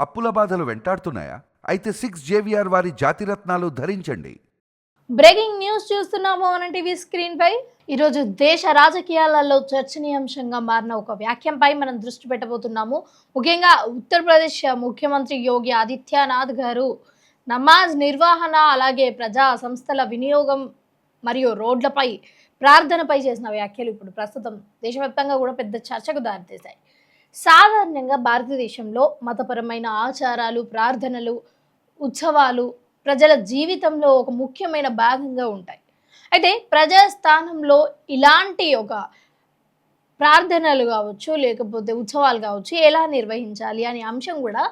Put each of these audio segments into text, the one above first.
అప్పుల బాధలు వెంటాడుతున్నాయా? అయితే 6 JVR వారి జాతిరత్నాలు ధరించండి. బ్రేకింగ్ న్యూస్ చూస్తున్నాము మన టీవీ స్క్రీన్ పై. ఈరోజు దేశ రాజకీయాలలో చర్చనీయాంశంగా మారిన ఒక వ్యాఖ్యంపై మనం దృష్టి పెట్టబోతున్నాము. ముఖ్యంగా ఉత్తరప్రదేశ్ ముఖ్యమంత్రి యోగి ఆదిత్యనాథ్ గారు నమాజ్ నిర్వహణ, అలాగే ప్రజా సంస్థల వినియోగం మరియు రోడ్లపై ప్రార్థనపై చేసిన వ్యాఖ్యలు ఇప్పుడు ప్రస్తుతం దేశవ్యాప్తంగా కూడా పెద్ద చర్చకు దారితీశాయి. సాధారణంగా భారతదేశంలో మతపరమైన ఆచారాలు, ప్రార్థనలు, ఉత్సవాలు ప్రజల జీవితంలో ఒక ముఖ్యమైన భాగంగా ఉంటాయి. అయితే ప్రజాస్థానంలో ఇలాంటి ఒక ప్రార్థనలు కావచ్చు, లేకపోతే ఉత్సవాలు కావచ్చు, ఎలా నిర్వహించాలి అనే అంశం కూడా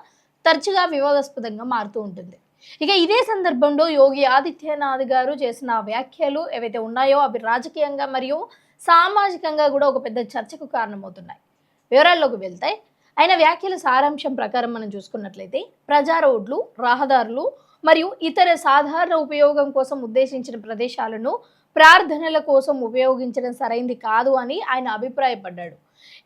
తరచుగా వివాదాస్పదంగా మారుతూ ఉంటుంది. ఇక ఇదే సందర్భంలో యోగి ఆదిత్యనాథ్ గారు చేసిన వ్యాఖ్యలు ఏవైతే ఉన్నాయో అవి రాజకీయంగా మరియు సామాజికంగా కూడా ఒక పెద్ద చర్చకు కారణమవుతున్నాయి. వివరాల్లోకి వెళ్తే ఆయన వ్యాఖ్యల సారాంశం ప్రకారం మనం చూసుకున్నట్లయితే ప్రజా రోడ్లు, రహదారులు మరియు ఇతర సాధారణ ఉపయోగం కోసం ఉద్దేశించిన ప్రదేశాలను ప్రార్థనల కోసం ఉపయోగించడం సరైంది కాదు అని ఆయన అభిప్రాయపడ్డాడు.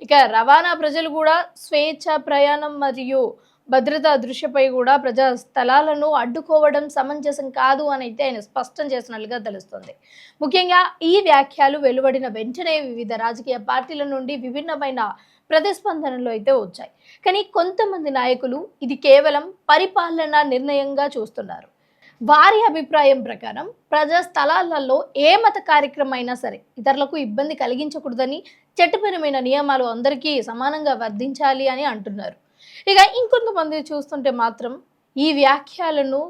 ఇక రవాణా ప్రజలు కూడా స్వేచ్ఛ ప్రయాణం మరియు భద్రతా దృష్టిపై కూడా ప్రజా స్థలాలను అడ్డుకోవడం సమంజసం కాదు అని అయితే ఆయన స్పష్టం చేసినట్లుగా తెలుస్తుంది. ముఖ్యంగా ఈ వ్యాఖ్యలు వెలువడిన వెంటనే వివిధ రాజకీయ పార్టీల నుండి విభిన్నమైన ప్రతిస్పందనలు అయితే వచ్చాయి. కానీ కొంతమంది నాయకులు ఇది కేవలం పరిపాలనా నిర్ణయంగా చూస్తున్నారు. వారి అభిప్రాయం ప్రకారం ప్రజా స్థలాలలో ఏ మత కార్యక్రమం అయినా సరే ఇతరులకు ఇబ్బంది కలిగించకూడదని, చట్టపరమైన నియమాలు అందరికీ సమానంగా వర్తించాలి అని అంటున్నారు. ఇక ఇంకొంతమంది చూస్తుంటే మాత్రం ఈ వ్యాఖ్యలను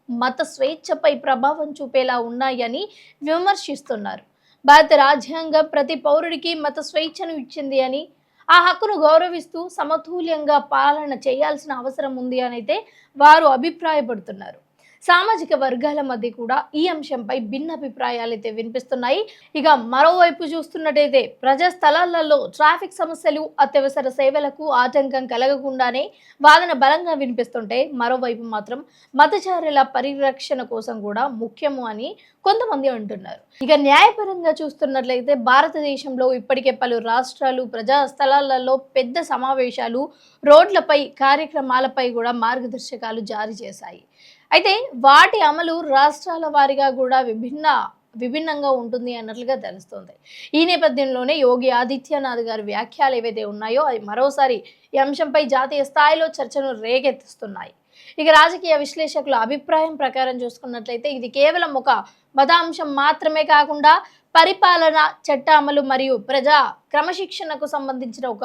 మత స్వేచ్ఛపై ప్రభావం చూపేలా ఉన్నాయని విమర్శిస్తున్నారు. భారత రాజ్యాంగం ప్రతి పౌరుడికి మత స్వేచ్ఛను ఇచ్చింది అని, ఆ హక్కును గౌరవిస్తూ సమతుల్యంగా పాలన చేయాల్సిన అవసరం ఉంది అని అయితే వారు అభిప్రాయపడుతున్నారు. సామాజిక వర్గాల మధ్య కూడా ఈ అంశంపై భిన్న అభిప్రాయాలు అయితే వినిపిస్తున్నాయి. ఇక మరోవైపు చూస్తున్నట్టయితే ప్రజా స్థలాలలో ట్రాఫిక్ సమస్యలు, అత్యవసర సేవలకు ఆటంకం కలగకుండానే వాదన బలంగా వినిపిస్తుంటే, మరోవైపు మాత్రం మతచారుల పరిరక్షణ కోసం కూడా ముఖ్యము అని కొంతమంది అంటున్నారు. ఇక న్యాయపరంగా చూస్తున్నట్లయితే భారతదేశంలో ఇప్పటికే పలు రాష్ట్రాలు ప్రజా స్థలాలలో పెద్ద సమావేశాలు, రోడ్లపై కార్యక్రమాలపై కూడా మార్గదర్శకాలు జారీ చేశాయి. అయితే వాటి అమలు రాష్ట్రాల వారీగా కూడా విభిన్నంగా ఉంటుంది అన్నట్లుగా తెలుస్తుంది. ఈ నేపథ్యంలోనే యోగి ఆదిత్యనాథ్ గారి వ్యాఖ్యలు ఏవైతే ఉన్నాయో అవి మరోసారి ఈ అంశంపై జాతీయ స్థాయిలో చర్చను రేకెత్తిస్తున్నాయి. ఇక రాజకీయ విశ్లేషకుల అభిప్రాయం ప్రకారం చూసుకున్నట్లయితే ఇది కేవలం ఒక మతాంశం మాత్రమే కాకుండా పరిపాలన, చట్ట అమలు మరియు ప్రజా క్రమశిక్షణకు సంబంధించిన ఒక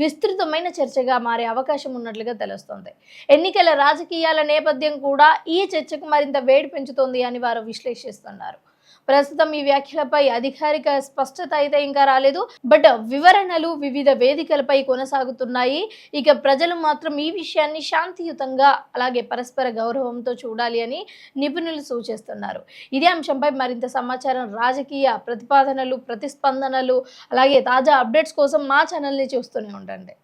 విస్తృతమైన చర్చగా మారే అవకాశం ఉన్నట్లుగా తెలుస్తోంది. ఎన్నికల రాజకీయాల నేపథ్యం కూడా ఈ చర్చకు మరింత వేడి పెంచుతోంది అని వారు విశ్లేషిస్తున్నారు. ప్రస్తుతం ఈ వ్యాఖ్యలపై అధికారిక స్పష్టత అయితే ఇంకా రాలేదు. బట్ వివరణలు వివిధ వేదికలపై కొనసాగుతున్నాయి. ఇక ప్రజలు మాత్రం ఈ విషయాన్ని శాంతియుతంగా, అలాగే పరస్పర గౌరవంతో చూడాలి అని నిపుణులు సూచిస్తున్నారు. ఇదే అంశంపై మరింత సమాచారం, రాజకీయ ప్రతిపాదనలు, ప్రతిస్పందనలు, అలాగే తాజా అప్డేట్స్ కోసం మా ఛానల్ని చూస్తూనే ఉండండి.